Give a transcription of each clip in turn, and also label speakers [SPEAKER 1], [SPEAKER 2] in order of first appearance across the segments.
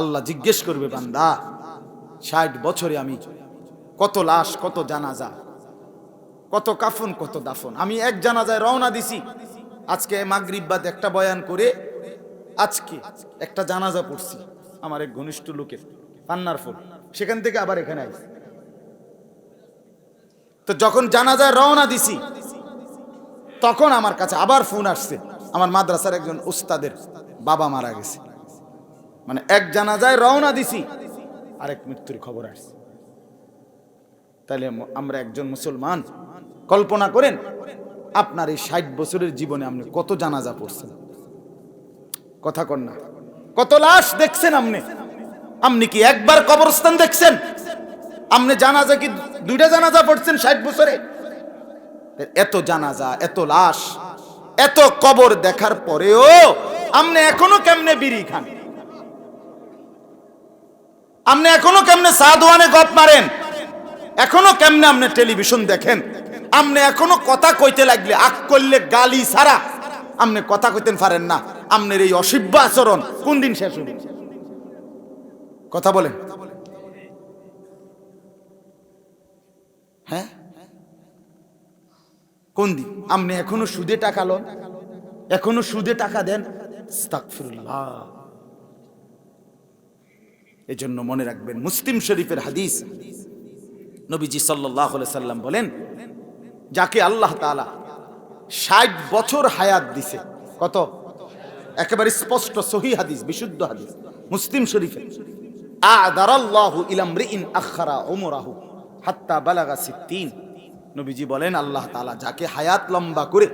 [SPEAKER 1] আল্লাহ জিজ্ঞেস করবে, বান্দা ৬০ বছরে আমি কত লাশ, কত জানাজা, কত কাফন, কত দাফন। আমি এক জানাজায় রওনা দিছি, আজকে মাগরিব বাদ একটা বয়ান করে আজকে একটা জানাজা পড়ছি আমার এক ঘনিষ্ঠ লোকের, পান্নার ফুল, সেখান থেকে আবার এখানে আইছি। তো যখন জানাজায় রওনা দিছি তখন আমার কাছে আবার ফোন আসছে, আমার মাদ্রাসার একজন উস্তাদের বাবা মারা গেছে। মানে এক জানাজায় রওনা দিছি, আরেক মৃত্যুর খবর আসছে। তাহলে আমরা একজন মুসলমান, কল্পনা করেন আপনার এই ৬০ বছরের জীবনে আপনি কত জানাজা পড়ছেন, কথা কন না, কত লাশ দেখছেন আপনি? আপনি কি একবার কবরস্থান দেখছেন? আপনি জানাজা কি 2টা জানাজা পড়ছেন ৬০ বছরে? এত জানাজা, এত লাশ, এত কবর দেখার পরেও আপনি এখনো কেমনে বিড়ি খান? আপনি এখনো কেমনে সাদওয়ানে গপ মারেন? এখনো কেমনে আপনি টেলিভিশন দেখেন? আপনি এখনো কথা কইতে লাগলে আক করলে গালি ছাড়া আপনি কথা কইতেন পারেন না। আপনার এই অসভ্য আচরণ কোন দিন শেষ হবে? কথা বলেন। হ্যাঁ, কোন দিন? আপনি এখনো সুদে টাকা লন, এখনো সুদে টাকা দেন। আস্তাগফিরুল্লাহ। এজন্য মনে রাখবেন, মুসলিম শরীফের হাদিস, নবীজি সাল্লাল্লাহু আলাইহি সাল্লাম বলেন, যাকে আল্লাহ তাআলা ৬০ বছর হায়াত দিছে, কত? একেবারে স্পষ্ট সহিহ হাদিস, বিশুদ্ধ হাদিস, মুসলিম শরীফে, আ'দারাল্লাহু ইলা ইমরিইন আখরা উমরাহু হাত্তা বালাগা ৬০। নবীজি বলেন, আল্লাহ তাআলা যাকে হায়াত লম্বা করে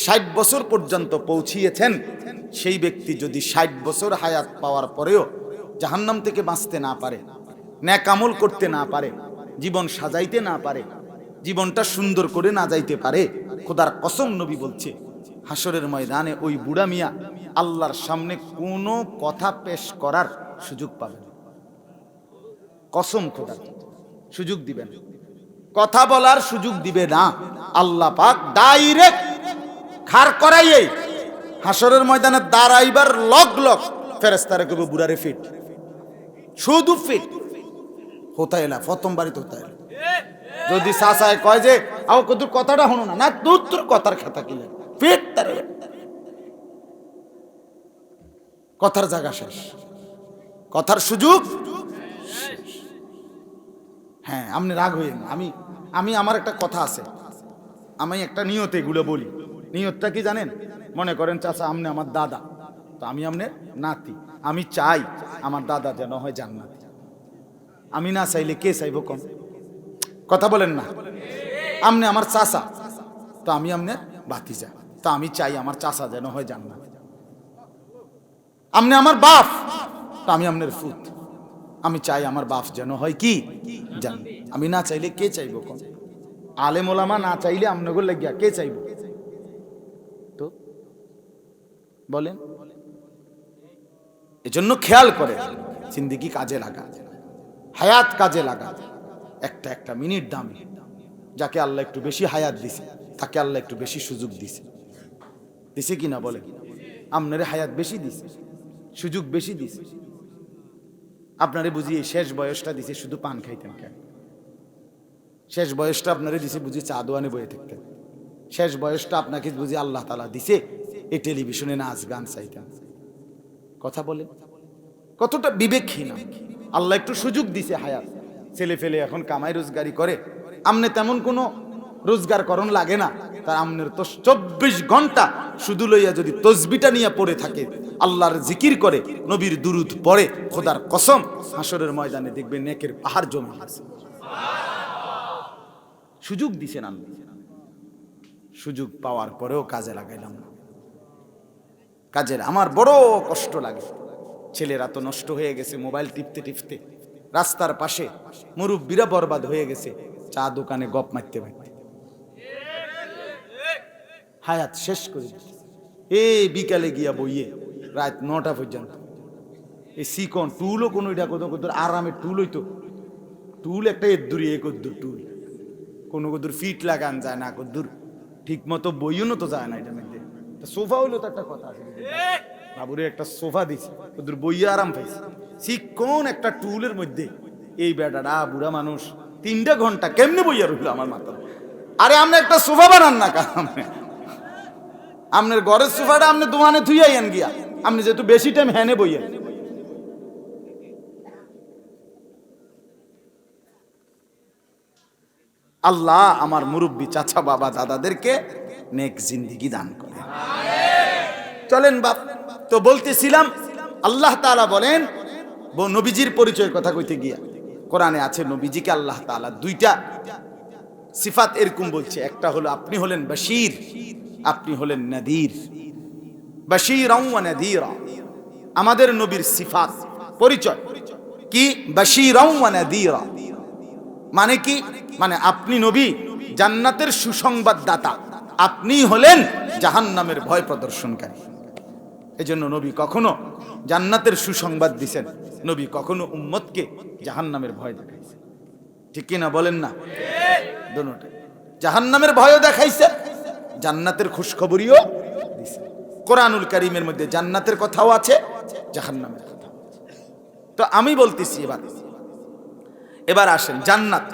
[SPEAKER 1] ৬০ বছর পর্যন্ত পৌঁছিয়েছেন, সেই ব্যক্তি যদি ৬০ বছর হায়াত পাওয়ার পরেও জাহান্নাম থেকে বাঁচতে না পারে, নেক আমল করতে না পারে, জীবন সাজাইতে না পারে, জীবনটা সুন্দর করে না যাইতে পারে, খোদার কসম নবী বলছে, হাসরের ময়দানে ওই বুড়া মিয়া আল্লাহর সামনে কোনো কথা পেশ করার সুযোগ পাবে না। কসম খোদার, সুযোগ দিবেন, কথা বলার সুযোগ দিবে না। আল্লাহ পাক ডাইরেক্ট খাড় করাইয়ে হাসরের ময়দানে দাঁড়াইবার লগ লগ ফেরেশতারে কইব, বুড়ারে ফিট, শুধু ফিট হতা এলা, প্রথম বাড়িতে হতা এলা। যদি চাচায় কয় যে আও কদুর কথাটা হনো না, না তোর কথার খাতা কিনে ফিট, তার কথার জায়গা শেষ, কথার সুযোগ। হ্যাঁ, আপনি রাগ হইেন না। আমি আমার একটা কথা আছে, আমি একটা নিয়তে এগুলো বলি। নিয়তটা কি জানেন? মনে করেন চাচা আপনি আমার দাদা, তো আমি আপনার নাতি, আমি চাই আমার দাদা যেন হয় জান্নাতি। আমি না চাইলে কে চাইব কোন? কথা বলেন না। আপনি আমার চাচা, তো আমি আপনার ভাতিজা, তো আমি চাই আমার চাচা যেন হয় জান্নাতি। আপনি আমার বাপ, তো আমি আপনার ফুত, আমি চাই আমার বাপ যেন হয় কি জান্নাত। আমি না চাইলে কে চাইব কোন? আলেম ওলামা না চাইলে আপনাদের লাগিয়া কে চাইব? তো বলেন। এজন্য খেয়াল করে জিন্দেগি কাজে লাগা, হায়াত কাজে লাগা। একটা একটা মিনিট দামি। যাকে আল্লাহ একটু বেশি হায়াত দিছে, তাকে আল্লাহ একটু বেশি সুযোগ দিছে, দিছে কিনা বলেন? আপনারে হায়াত বেশি দিছে, সুযোগ বেশি দিছে। আপনারে বুঝিয়ে শেষ বয়সটা দিছে শুধু পান খাইতেন কেন? শেষ বয়সটা আপনারে দিছে বুঝি চা দোয়ানে বয়ে থাকতেন? শেষ বয়সটা আপনাকে বুঝি আল্লাহ তাআলা দিছে এই টেলিভিশনে নাচ গান চাইতেন? কথা বলে কতটা বিবেকহীন। আল্লাহ একটু সুযোগ দিছে হায়াত, ছেলে ফেলে এখন কামাই রোজগারি করে, আমনে তেমন কোনো রোজগার করণ লাগে না তার। আমনের তো 24 ঘন্টা শুধু লইয়া যদি তসবিটা নিয়ে পড়ে থাকে, আল্লাহর জিকির করে, নবীর দুরুদ পড়ে, খোদার কসম হাসরের ময়দানে দেখবেন নেকের পাহাড় জমে আছে। সুযোগ দিছেন আল্লাহ, সুযোগ পাওয়ার পরেও কাজে লাগাইলাম না। কাজের আমার বড় কষ্ট লাগে। ছেলেরা তো নষ্ট হয়ে গেছে মোবাইল টিপতে টিপতে, রাস্তার পাশে মুরব্বিরা বরবাদ হয়ে গেছে চা দোকানে গপ মারতে মারতে, হায়াত শেষ করে এই বিকালে গিয়া বইয়ে রাত 9টা পর্যন্ত। এই সিকন টুলও কোনো এটা কত আরামের টুল হইতো, টুল একটা এদ্দুরি এ কদ্দুর টুল, কোনো কদ্দুর ফিট লাগান যায় না, কদ্দুর ঠিক মতো বইও তো যায় না। এটা মধ্যে সোফা হইলো তো একটা কথা আছে, বাবুরে একটা সোফা দিছে, কদ্দুর বইয়া আরাম পাইছে। কোন একটা টুলের মধ্যে এই বেটাটা বুড়া মানুষ 3 ঘন্টা কেমনে বইয়া রইল আমার মাথা। আরে আপনি একটা সোফা বানান না কারণ আপনার ঘরের সোফাটা আপনি দোকানে থুইয়াই আন গিয়া, আপনি যেহেতু বেশি টাইম হ্যানে বইয়া। আল্লাহ আমার মুরব্বী চাচা বাবা দাদাদেরকে নেক জিন্দেগি দান করে। চলেন বাপ, তো বলতেছিলাম আল্লাহ তাআলা বলেন, নবীজির পরিচয়ের কথা কইতে গিয়া কোরআনে আছে নবীজিকে আল্লাহ তাআলা 2টা সিফাত এরকম বলছে। একটা হলো আপনি হলেন বাশীর, আপনি হলেন নাদির। বাশীরাও ওয়া নাদিরা আমাদের নবীর সিফাত, পরিচয় কি? বাশীরাও ওয়া নাদিরা মানে কি? মানে আপনি নবী জান্নাতের সুসংবাদদাতা, আপনি হলেন জাহান্নামের ভয় প্রদর্শনকারী। এজন্য নবী কখনো জান্নাতের সুসংবাদ দিবেন, নবী কখনো উম্মতকে জাহান্নামের ভয় দেখাইছে। ঠিক কি না বলেন না? দুটোটাই, জাহান্নামের ভয়ও দেখাইছে, জান্নাতের খুশখবরিও দিছে। কোরআনুল কারীমের মধ্যে জান্নাতের কথাও আছে, জাহান্নামের কথাও আছে। তো আমি বলতেছি এবার আসেন জান্নাত।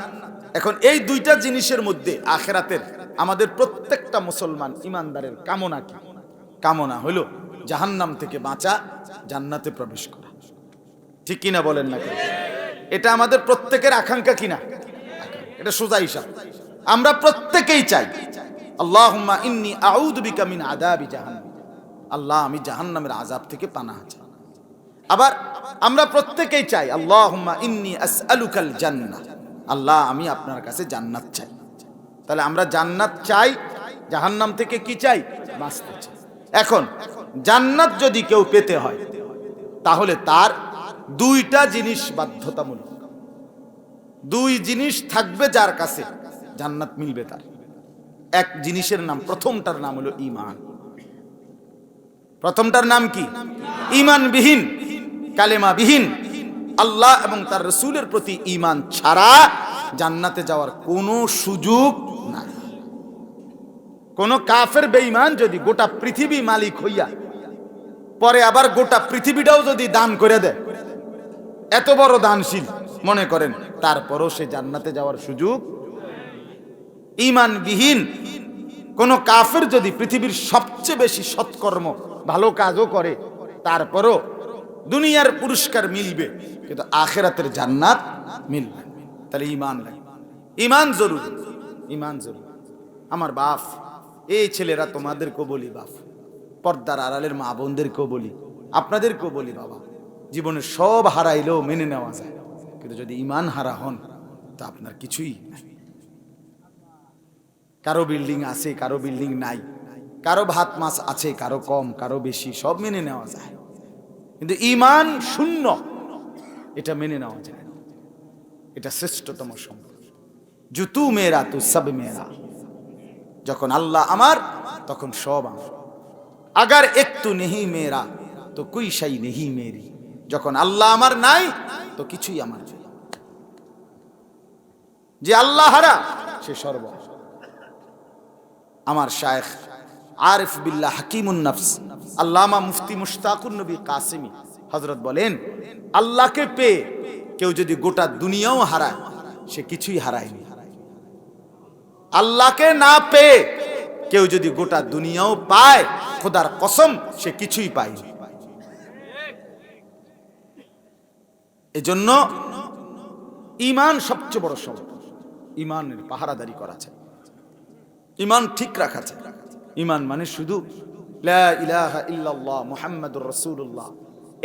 [SPEAKER 1] এখন এই 2টা জিনিসের মধ্যে আখিরাতের আমাদের প্রত্যেকটা মুসলমান ইমানদারের কামনা কি? কামনা হলো জাহান্নাম থেকে বাঁচা, জান্নাতে প্রবেশ করা। ঠিক কিনা বলেন না? এটা আমাদের প্রত্যেকের আকাঙ্ক্ষা কিনা? এটা সোজা হিসাব। আমরা প্রত্যেকেই চাই আল্লাহুম্মা ইন্নী আউযু বিকা মিন আযাবি জাহান্নাম, আল্লাহ আমি জাহান্নামের আযাব থেকে পানাহ চাই। আবার আমরা প্রত্যেকেই চাই আল্লাহুম্মা ইন্নী আসআলুকাল জান্নাহ, আল্লাহ আমি আপনার কাছে জান্নাত চাই। তাহলে আমরা জান্নাত চাই, জাহান্নাম থেকে কি চাই? বাঁচতে চাই। এখন জান্নাত যদি কেউ পেতে হয় তাহলে তার 2টা জিনিস বাধ্যতামূলক। 2 জিনিস থাকবে যার কাছে জান্নাত মিলবে তার। এক জিনিসের নাম, প্রথমটার নাম হলো ঈমান। প্রথমটার নাম কি? ঈমানবিহীন, কালেমাবিহীন, আল্লাহ এবং তার রাসূলের প্রতি ঈমান ছাড়া জান্নাতে যাওয়ার কোনো সুযোগ নাই। কোন কাফের বেঈমান যদি গোটা পৃথিবী মালিক হইয়া পরে আবার গোটা পৃথিবীটাও যদি দান করে দেয়, এত বড় দানশীল মনে করেন, তারপরও সে জান্নাতে যাওয়ার সুযোগ। ঈমানবিহীন কোন কাফের যদি পৃথিবীর সবচেয়ে বেশি সৎকর্ম ভালো কাজও করে, তারপরও দুনিয়ার পুরস্কার মিলবে কিন্তু আখিরাতের জান্নাত মিলবে। তাহলে ঈমান লাগে, ঈমান জরুরি, ঈমান জরুরি। আমার বাপ, এই ছেলেরা তোমাদেরকেও বলি, বাপ পর্দার আড়ালের মা বোনদেরকেও বলি, আপনাদেরকেও বলি, বাবা জীবনে সব হারাইলেও মেনে নেওয়া যায়, কিন্তু যদি ঈমান হারা হন তা আপনার কিছুই নাই। কারো বিল্ডিং আছে, কারো বিল্ডিং নাই, কারো ভাত মাছ আছে, কারো কম, কারো বেশি, সব মেনে নেওয়া যায়, কিন্তু ঈমান শূন্য এটা মেনে নেওয়া যায় না। এটা শ্রেষ্ঠতম সম্পদ। জুতু মেরা তু সব মেরা, যখন আল্লাহ আমার তখন সব আমার। আগার একটু নেহি মেরা তো কুই শাই নেহি মেরি, যখন আল্লাহ আমার নাই তো কিছুই আমার নাই। যে আল্লাহ হারা সে সর্ব। আমার শায়েখ আরিফ বিল্লাহ হাকিমুন নফস আল্লামা মুফতি মুশতাকুন নবী কাসেমি হযরত বলেন, আল্লাহকে পেয়ে কেউ যদি গোটা দুনিয়াও হারায় সে কিছুই হারায়নি। আল্লাহকে না পেয়ে কেউ যদি গোটা দুনিয়াও পায়, খোদার কসম সে কিছুই পায়নি। এজন্য ঈমান সবচেয়ে বড় সম্পদ। ঈমানের পাহারাদারি করা চাই, ঈমান ঠিক রাখা চাই। ঈমান মানে শুধু লা ইলাহা ইল্লাল্লাহ মুহাম্মাদুর রাসূলুল্লাহ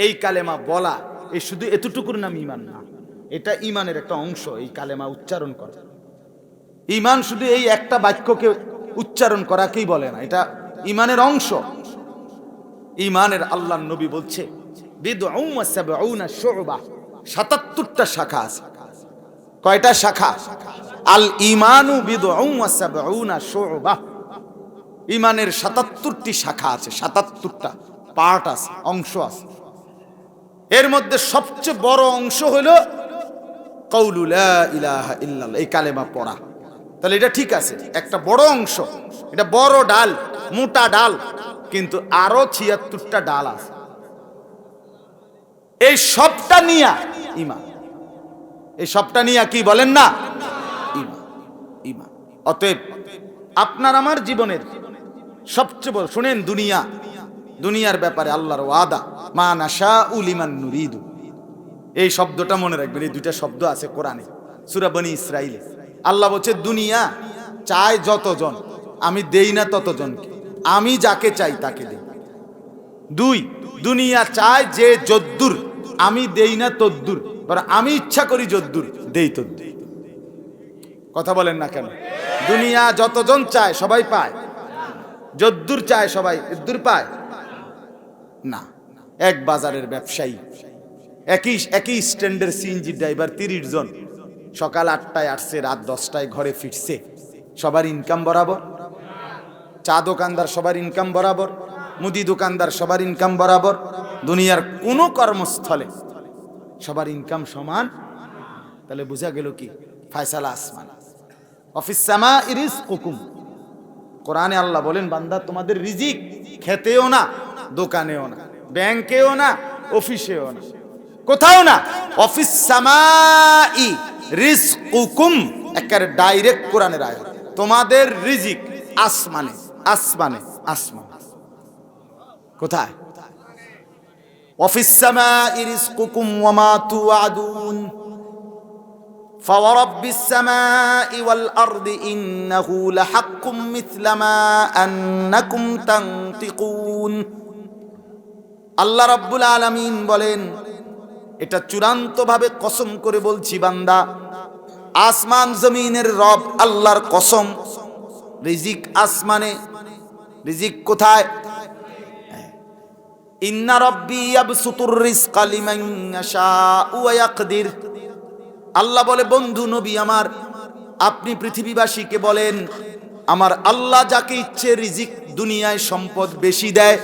[SPEAKER 1] এই কালেমা বলা, এই শুধু এতটুকুর নাম ঈমান না, এটা ঈমানের একটা অংশ। এই কালেমা উচ্চারণ করা, ঈমান শুধু এই একটা বাক্যকে উচ্চারণ করাকেই বলে না, এটা ঈমানের অংশ। ঈমানের আল্লাহর নবী বলছে বিদউ ওয়া সাবউনা শুবা, ৭৭টা শাখা আছে। কয়টা শাখা? আল ঈমানু বিদউ ওয়া সাবউনা শুবা, ঈমানের ৭৭টি শাখা আছে, ৭৭টা পার্ট আছে, অংশ আছে। এর মধ্যে সবচেয়ে বড় অংশ হলো কাউলু লা ইলাহা ইল্লাল্লাহ, এই কালেমা পড়া। তাহলে এটা ঠিক আছে, একটা বড় অংশ, এটা বড় ডাল, মোটা ডাল, কিন্তু আরো ৭৬টা ডাল আছে। এই সবটা নিয়া ঈমান, এই সবটা নিয়া কি বলেন না? ঈমান, ঈমান। অতএব আপনার আমার জীবনের সবচেয়ে বড়, শুনেন, দুনিয়ার ব্যাপারে আল্লাহর ওয়াদা, মা নাশাউ লিমান নুরিদু। এই শব্দটা মনে রাখবেন, এই দুইটা শব্দ আছে কোরআনে, সূরা বনী ইসরাঈলে। আল্লাহ বলছে দুনিয়া চায় যতজন, আমি দেই না ততজনকে, আমি যাকে চাই তাকে দেই। দুই, দুনিয়া চায় যে যদ্দুর, আমি দেই না তদ্দুর, বরং আমি ইচ্ছা করি যদ্দুর, দেই তদ্দুর। কথা বলেন না কেন? দুনিয়া যতজন চায় সবাই পায়, যদ্দুর চায় সবাই এদ্দুর পায় না। এক বাজারের ব্যবসায়ী, একই স্ট্যান্ডের সিএনজি ড্রাইভার 30 জন, সকাল 8টায় আসছে, রাত 10টায় ঘরে ফিরছে, সবার ইনকাম বরাবর? চা দোকানদার সবার ইনকাম বরাবর, মুদি দোকানদার সবার ইনকাম বরাবর, দুনিয়ার কোনো কর্মস্থলে সবার ইনকাম সমান? তাহলে বোঝা গেল কি? ফায়সালা আসমান। অফিস সামাই রিজকুকুম, কোরআনে আল্লাহ বলেন বান্দা তোমাদের রিজিক খেতেও না, দোকানেও না, ব্যাংকেও না, অফিসেও না, কোথাও না। অফিস সামাই রিজকুকুম, একেবারে ডাইরেক্ট কোরআনের আয়াত। তোমাদের রিজিক আসমানে, আসমানে, আসমানে। কোথায়? অফিস সামাই রিজকুকুম ওয়া মা তুআদুন ফাওয়ারাব্বিস সামাই ওয়াল আরদি ইন্নাহু লাহাক্কুম মিছলা মা আন্নাকুম তানতিকুন। আল্লাহ রাব্বুল আলামিন বলেন, এটা চূড়ান্তভাবে কসম করে বলছি বান্দা, আসমান জমিনের রব আল্লাহর কসম, রিজিক আসমানে। রিজিক কোথায়? ইন্না রাব্বি ইয়াবসুতুর রিজকা লিমান ইয়াশাউ ওয়া ইয়াকদির। আল্লাহ বলে, বন্ধু নবী আমার, আপনি পৃথিবীবাসীকে বলেন, আমার আল্লাহ যাকে ইচ্ছে রিজিক দুনিয়ায় সম্পদ বেশি দেয়,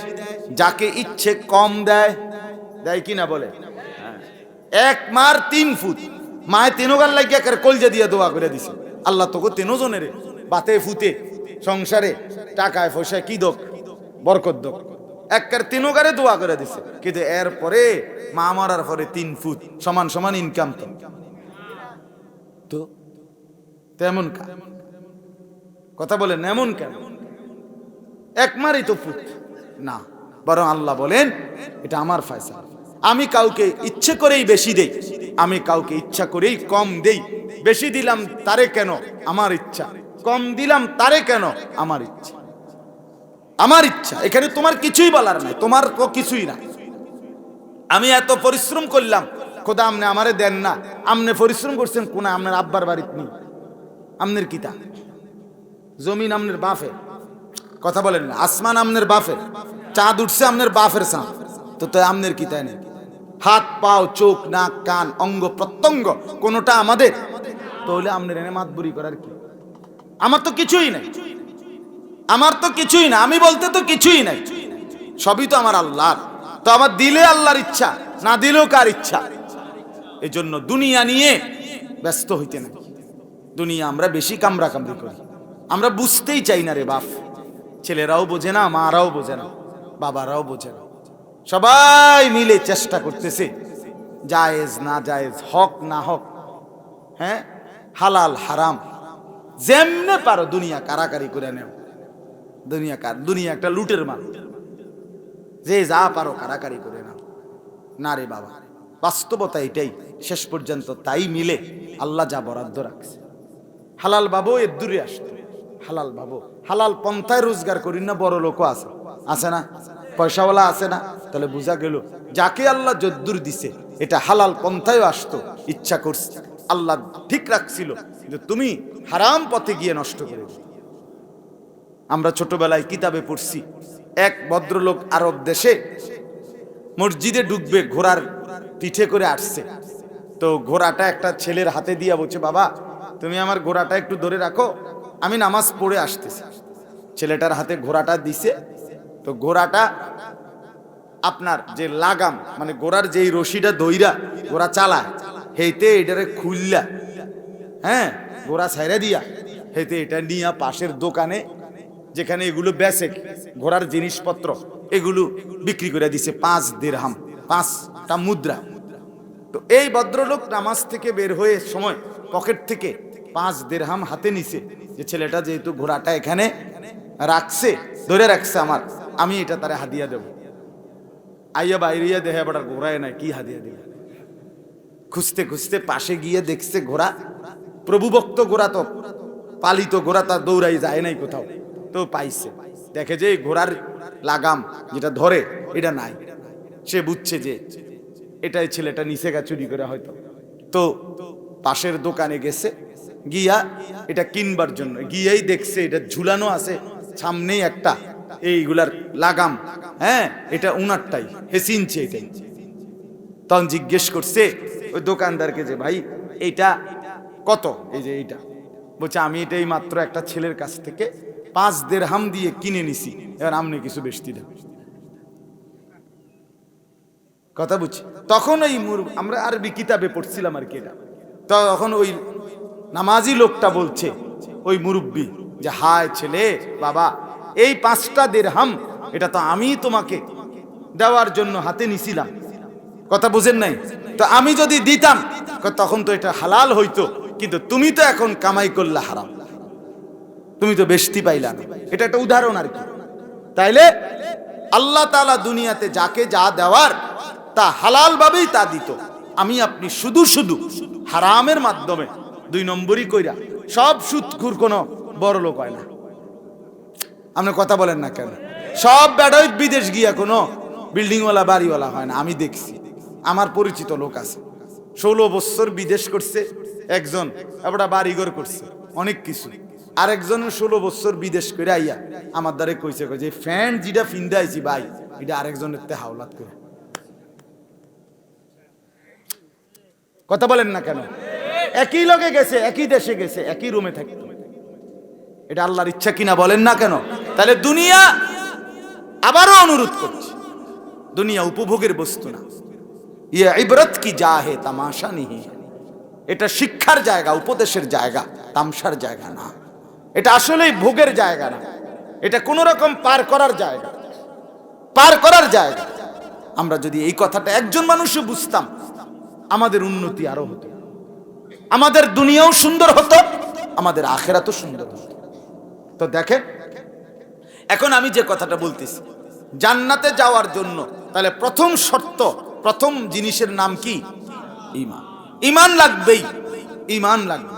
[SPEAKER 1] যাকে ইচ্ছে কম দেয়। দেয় কি না বলে? এক মার 3 ফুট, মায়ে তেনোগার লাগিয়া কলজা দিয়ে দোয়া করে দিছে, আল্লাহ তোকে তেনোজনের বাতে ফুতে সংসারে টাকায় পয়সায় কি দোক, বরকত দোক, একবার তেনোগারে দোয়া করে দিছে। কিন্তু এরপরে মা মারার পরে 3 ফুট সমান সমান ইনকাম, তো তেমন কথা বলেন, এমন কেন? এক মারই তো ফুট না, বরং আল্লাহ বলেন এটা আমার ফয়সালা। আমি কাউকে ইচ্ছে করেই বেশি দেই, আমি কাউকে ইচ্ছা করেই কম দেই। বেশি দিলাম তারে কেন? আমার ইচ্ছা। কম দিলাম তারে কেন? আমার ইচ্ছা। আমার ইচ্ছা, এখানে তোমার কিছুই বলার নাই, তোমার তো কিছুই না। আমি এত পরিশ্রম করলাম, খোদা আমনে আমারে দেন না। আমনে পরিশ্রম করছেন কোন? আপনার আব্বার বাড়িতে নেই, আমনের কিতা? জমিন আমনের বাফের, কথা বলেন না। আসমান আমনের বাফের, চাঁদ উঠছে আমনের বাফের চাঁদ, তো তাই আমনের কিতা নেই? হাত পাও চোখ নাক কান অঙ্গ প্রত্যঙ্গ কোনটা আমাদের? তাহলে আমনের এনে মাতবুরি করার কি? আমার তো কিছুই নাই, আমার তো কিছুই না, আমি বলতে তো কিছুই নাই, সবই তো আমার আল্লাহর। তো আমার দিলে আল্লাহর ইচ্ছা, না দিলেও কার ইচ্ছা? এই জন্য দুনিয়া নিয়ে ব্যস্ত হইতে না। দুনিয়া আমরা বেশি কামড়া কামড়ি করি, আমরা বুঝতেই চাই না রে বাপ। ছেলেরাও বোঝে না, মারাও বোঝে না, বাবারাও বোঝে না। সবাই মিলে চেষ্টা করতেছে, জায়েজ না জায়েজ, হক না হক, হ্যাঁ হালাল হারাম, যেমনে পারো দুনিয়া কারাকারি করে নেও। দুনিয়া একটা লুটের মাল, যে যা পারো কারাকারি করে নাও। না রে বাবা, বাস্তবতা এটাই, শেষ পর্যন্ত তাই মিলে আল্লাহ যা বরাদ্দ রাখছে। হালাল বাবু এর দূরে আসতো, হালাল বাবু, হালাল পন্থায় রোজগার করি না, বড় লোকও আছে, আছে না? পয়সাওয়ালা আছে না? তাহলে বোঝা গেল যাকে আল্লাহ যদ্দুর দিছে এটা হালাল পন্থায় আসতো, ইচ্ছা করছে, আল্লাহ ঠিক রাখছিল, কিন্তু তুমি হারাম পথে গিয়ে নষ্ট করে দিলে। আমরা ছোটবেলায় কিতাবে পড়ছি, এক ভদ্রলোক আরব দেশে মসজিদে ঢুকবে, ঘোড়ার পিঠে করে আসছে। তো ঘোড়াটা একটা ছেলের হাতে দিয়া বলছে, বাবা তুমি আমার ঘোড়াটা একটু ধরে রাখো, আমি নামাজ পড়ে আসতেছি। ছেলেটার হাতে ঘোড়াটা দিছে। তো ঘোড়াটা আপনার যে লাগাম, মানে ঘোড়ার যেই রশিটা দইরা ঘোড়া চালায়, হেইতে এটারে খুললা, হ্যাঁ ঘোড়া ছাইরা দিয়া, হেইতে এটা নিয়ে পাশের দোকানে, যেখানে এগুলো বেচে ঘোড়ার জিনিসপত্র, এগুলো বিক্রি করে দিছে 5 দিরহাম, 5 টা মুদ্রা। তো এই ভদ্রলোক নামাজ থেকে বের হয়ে সময় পকেট থেকে 5 দিরহাম হাতে নিছে, যে ছেলেটা যেহেতু ঘোড়াটা এখানে রাখছে, ধরে রাখছে আমার, আমি এটা তারে হাদিয়া দেব। আইয়া বাইরিয়া দেহে বড় ঘোড়ায় নাই, কি হাদিয়া দিবে? খুঁজতে খুঁজতে পাশে গিয়ে দেখছে ঘোড়া, প্রভুভক্ত ঘোড়া, তো পালিত ঘোড়া, তার দৌড়াই যায় নাই কোথাও, তো পাইছে। দেখে যে ঘোড়ার লাগাম যেটা ধরে এটা নাই, সে বুঝছে যে এটাই ছেলেটা নিচে গা চুরি করে হয়তো। তো পাশের দোকানে গেছে, গিয়া এটা কিনবার জন্য গিয়েই দেখছে এটা ঝুলানো আছে সামনেই একটা এইগুলার লাগাম, হ্যাঁ এটা উনারটাই, হে চিনছে এটাই। তখন জিজ্ঞেস করছে ওই দোকানদারকে যে ভাই এইটা কত? এই যে এইটা, বলছে আমি এটাই মাত্র একটা ছেলের কাছ থেকে 5 দিরহাম দিয়ে কিনে নিছি, এবার আপনি কিছু বেশি দেন। কথা বুঝছি। তখন ওই আমরা আরবি কিতাবে পড়ছিলাম আর কি, এটা তখন ওই নামাজি লোকটা বলছে ওই মুরব্বি যে হায় ছেলে বাবা, এই 5টা দিরহাম এটা তো আমি তোমাকে দেওয়ার জন্য হাতে নিছিলাম, কথা বুঝেন নাই? তো আমি যদি দিতাম তখন তো এটা হালাল হইতো, কিন্তু তুমি তো এখন কামাই করলে হারাম, তুমি তো বেশি পাইলা না। এটা একটা উদাহরণ আর কি। তাইলে আল্লাহ তাআলা দুনিয়াতে যাকে যা দেওয়ার তা হালাল ভাবেই তা দিত। আমি আপনি শুধু শুধু হারামের মাধ্যমে 2 নম্বরই কইরা, সব সুদখোর কোনো বড় লোক হয় না। আপনি কথা বলেন না কেন? সব বেড়াই বিদেশ গিয়া কোনো বিল্ডিংওয়ালা বাড়িওয়ালা হয় না। আমি দেখছি, আমার পরিচিত লোক আছে, 16 বছর বিদেশ করছে একজন, আবার বাড়িঘর করছে অনেক কিছু। আরেকজনের 16 বছর বিদেশ করে আইয়া আমার দ্বারে কইছে যে ফ্যান যেটা ফিন্দা আইছি ভাই, এটা আরেকজনের তে হাওলাত করে। কথা বলেন না কেন? একই লগে গেছে, একই দেশে গেছে, একই রুমে থাকতো, এটা আল্লাহর ইচ্ছা কিনা বলেন না কেন? তাহলে দুনিয়া, আবারও অনুরোধ করছি, দুনিয়া উপভোগের বস্তু না। ইয়ে ইবরত কি যা হে তামাশা নিহি, এটা শিক্ষার জায়গা, উপদেশের জায়গা, তামসার জায়গা না। এটা আসলেই ভোগের জায়গা না, এটা কোন রকম পার করার জায়গা, পার করার জায়গা। আমরা যদি এই কথাটা একজন মানুষও বুঝতাম, আমাদের উন্নতি আরো হতো, আমাদের দুনিয়াও সুন্দর হতো, আমাদের আখিরাতও সুন্দর হতো। তো দেখেন, এখন আমি যে কথাটা বলতেছি, জান্নাতে যাওয়ার জন্য তাহলে প্রথম শর্ত, প্রথম জিনিসের নাম কি? ঈমান। ঈমান লাগবেই, ঈমান লাগবে।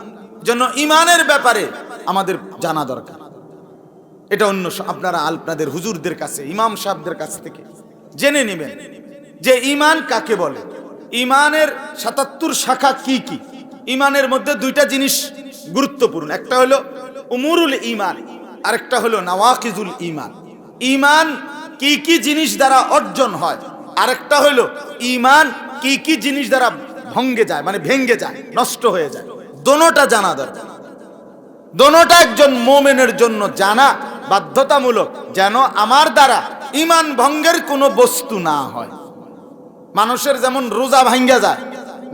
[SPEAKER 1] জন্য ঈমানের ব্যাপারে আমাদের জানা দরকার। এটা অন্য আপনারা আপনাদের হুজুরদের কাছে, ইমাম সাহেবদের কাছ থেকে জেনে নেবেন যে ঈমান কাকে বলে, ঈমানের 77 শাখা কি কি। ঈমানের মধ্যে 2টা জিনিস গুরুত্বপূর্ণ, একটা হলো উমুরুল ঈমান, আরেকটা হলো নাওয়াকিজুল ঈমান। ঈমান কি কি জিনিস দ্বারা অর্জন হয়, আরেকটা হলো ঈমান কি কি জিনিস দ্বারা ভঙ্গে যায়, মানে ভেঙ্গে যায়, নষ্ট হয়ে যায়। দোনোটা জানা দরকার, দোনোটা একজন মুমিনের জন্য জানা বাধ্যতামূলক, যেন আমার দ্বারা ঈমান ভঙ্গের কোনো বস্তু না হয়। মানুষের যেমন রোজা ভাঙ্গা যায়,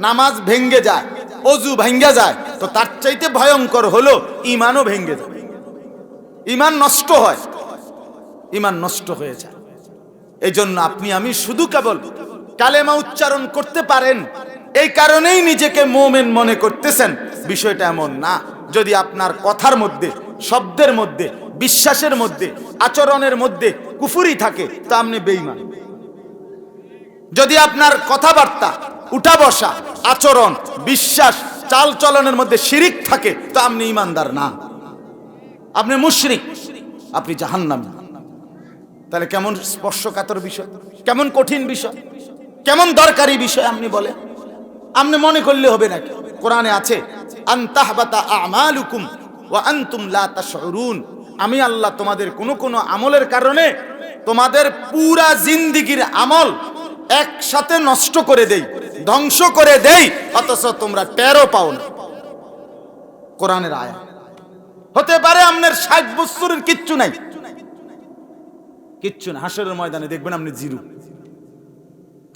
[SPEAKER 1] নামাজ ভেঙ্গে যায়, অজু ভাঙ্গা যায়, তো তার চাইতে ভয়ঙ্কর হলো ঈমানও ভেঙ্গে যায়, ঈমান নষ্ট হয়, ঈমান নষ্ট হয়ে যায়। এই জন্য আপনি আমি শুধু কেবল কালেমা উচ্চারণ করতে পারেন, এই কারণেই নিজেকে মুমিন মনে করতেছেন, বিষয়টা এমন না। যদি আপনার কথার মধ্যে, শব্দের মধ্যে, বিশ্বাসের মধ্যে, আচরণের মধ্যে কুফরি থাকে, তা আপনি বেঈমান। যদি আপনার কথাবার্তা, উঠা বসা, আচরণ, বিশ্বাস, চাল চলনের মধ্যে শিরিক থাকে, তা আপনি ঈমানদার না, আপনি মুশরিক, আপনি জাহান্নামী। তাহলে কেমন স্পর্শকাতর বিষয়, কেমন কঠিন বিষয়, কেমন দরকারি বিষয় আপনি বলেন। আপনি মনে করলে হবে নাকি? কোরআনে আছে আন তাহবাতা আমালুকুম ওয়া আনতুম লা তাশউরুন, আমি আল্লাহ তোমাদের কোন কোন আমলের কারণে তোমাদের পুরা জিন্দেগীর আমল একসাথে নষ্ট করে দেই, ধ্বংস করে দেই, অথচ তোমরা টেরও পাও না। কোরআনের আয়াত। হতে পারে আপনার 60 বছরের কিচ্ছু নাই, কিচ্ছু না, হাসরের ময়দানে দেখবেন আপনি জিরো,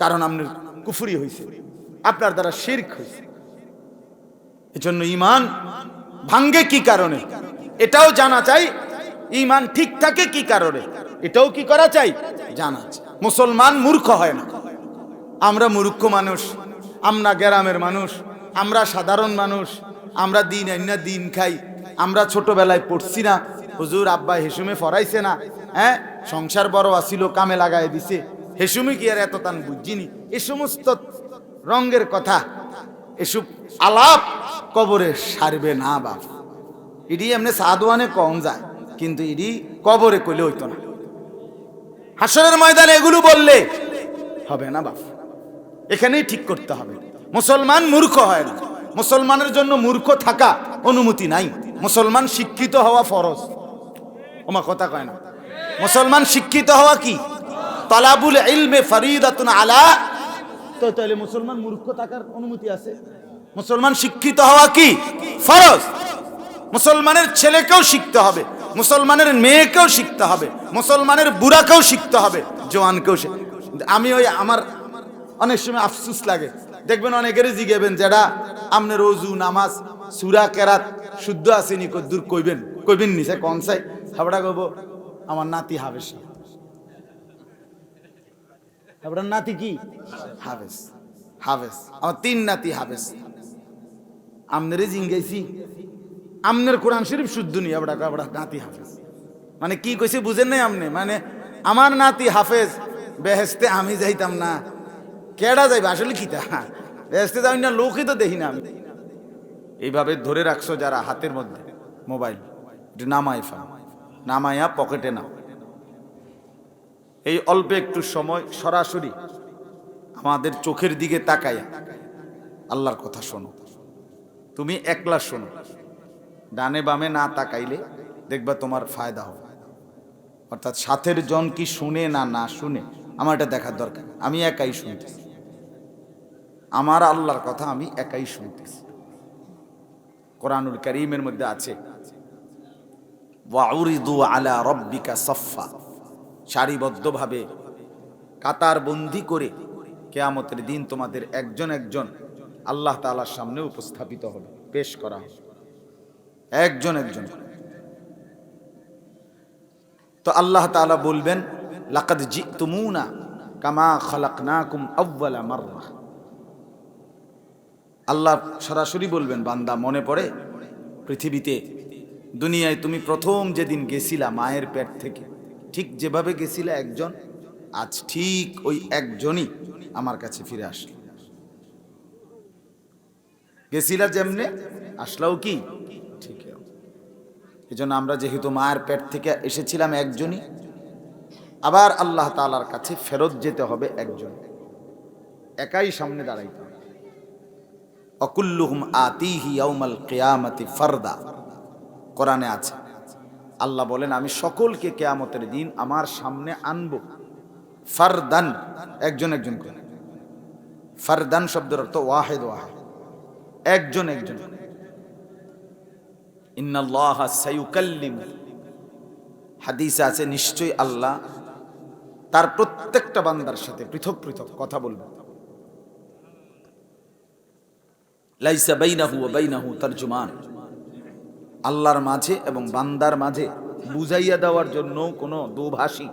[SPEAKER 1] কারণ আপনার কুফরি হয়েছে, আপনার দ্বারা শিরক হয়েছে। এজন্য ঈমান ভাঙ্গে কি কারণে এটাও জানা চাই, ঈমান ঠিক থাকে কি কারণে এটাও কি করা চাই, জানা চাই। মুসলমান মূর্খ হয় না, আমরা মূর্খ মানুষ, আমরা গ্রামের মানুষ, আমরা সাধারণ মানুষ, আমরা দিন আইনা দিন খাই, আমরা ছোটবেলায় পড়ছি না, হুজুর আব্বা হেসুমে ফরাইছে না, হ্যাঁ সংসার বড় আসিল কামে লাগাই দিছে, হেসুমে কি আর এত তান বুঝিনি, এ সমস্ত রঙের কথা, এসব আলাপ কবরে সারবে না বাপ। ইডি এমনি সাদওয়ানে কম যায়, কিন্তু ইডি কবরে কইলে হইতো না। হাসরের ময়দানে এগুলো বললে হবে না বাপ। এখানেই ঠিক করতে হবে। মুসলমান মূর্খ হয় না, মুসলমানের জন্য মূর্খ থাকা অনুমতি নাই। মুসলমান শিক্ষিত হওয়া ফরজ। ওমা কথা কয় না, মুসলমান শিক্ষিত হওয়া কি তালাবুল ইলমে ফরিদাতুন আলা, তো তাহলে মুসলমান মূর্খ থাকার অনুমতি আছে? মুসলমান শিক্ষিত হওয়া কি ফরজ। মুসলমানের ছেলেকেও শিখতে হবে, মুসলমানের মেয়েকেও শিখতে হবে, মুসলমানের বুড়াকেও শিখতে হবে, জওয়ানকেও। আমি ওই আমার অনেক সময় আফসুস লাগে, দেখবেন অনেকেরই জিগেবেন যেটা আপনার ওযু নামাজ সূরা কেরাত শুদ্ধ আসেনি কদ্দুর কইবেন, কইবেন নিছে কোন চাই হাবড়া কইব আমার নাতি হাফেজ, হাবড়ার নাতি কি হাফেজ, হাফেজ আমার 3 নাতি হাফেজ। আমনেরে জিঙ্গাইছি আমনের কোরআন শরীফ শুদ্ধ নি, হাবড়া হাবড়া নাতি হাফেজ মানে কি কইছে বুঝেন নাই আপনি? মানে আমার নাতি হাফেজ, বেহেশতে আমি যাইতাম না, কেডা যাইবে আসলে কিতা, বেহেশতে যাই না, লোকই তো দেখি না আমি। এইভাবে ধরে রাখছো যারা হাতের মধ্যে মোবাইল, নামাই ফেল, নামাইয়া পকেটে নাও। এই অল্প একটু সময় সরাসরি আমাদের চোখের দিকে তাকাইয়া আল্লাহর কথা শোনো। তুমি একলা শোনো, ডানে বামে না তাকাইলে দেখবা তোমার ফায়দা হবে। অর্থাৎ সাথের জন কি শুনে না না শুনে আমার এটা দেখার দরকার। আমি একাই শুনতেছি, আমার আল্লাহর কথা আমি একাই শুনতেছি। কোরআনুল কারীমের মধ্যে আছে ওয়াউরিদু আলা রাব্বিকা সাফফা, সারিবদ্ধভাবে কাতার বন্দি করে কিয়ামতের দিন তোমাদের একজন একজন আল্লাহ তাআলার সামনে উপস্থাপিত হবে, পেশ করা হবে একজন একজন। তো আল্লাহ তাআলা বলবেন লাকাদ জিতুমুনা কামা খালাকনাকুম আউওয়ালা মাররা। আল্লাহ সরাসরি বলবেন, বান্দা মনে পড়ে পৃথিবীতে দুনিয়ায় তুমি প্রথম যেদিন গেছিলা মায়ের পেট থেকে, ঠিক যেভাবে গেছিলা একজন, আজ ঠিক ওই একজনই আমার কাছে ফিরে আসলো। গেছিলা যেমনে আসলাও কি ঠিক। এজন্য আমরা যেহেতু মায়ের পেট থেকে এসেছিলাম একজনই, আবার আল্লাহ তাআলার কাছে ফেরত যেতে হবে একজন, একাই সামনে দাঁড়াইতে হবে। অকুল্লুহুম আতিহি ইয়াউমাল কিয়ামাতি ফারদা, কোরআনে আছে। আল্লাহ বলেন আমি সকলকে কিয়ামতের দিন আমার সামনে আনব ফারদান, একজন একজন করে। ফারদান শব্দের অর্থ ওয়াহিদ ওয়াহিদ, একজন একজন। ইন্নাল্লাহা সায়ুকাল্লিমু, হাদিসে আছে নিশ্চয়ই আল্লাহ তার প্রত্যেকটা বান্দার সাথে পৃথক পৃথক কথা বলবেন। লাইসা বাইনাহু ওয়া বাইনাহু তারজুমান, আল্লাহর মাঝে এবং বান্দার মাঝে বুঝাইয়া দেওয়ার জন্য কোনো দোভাষী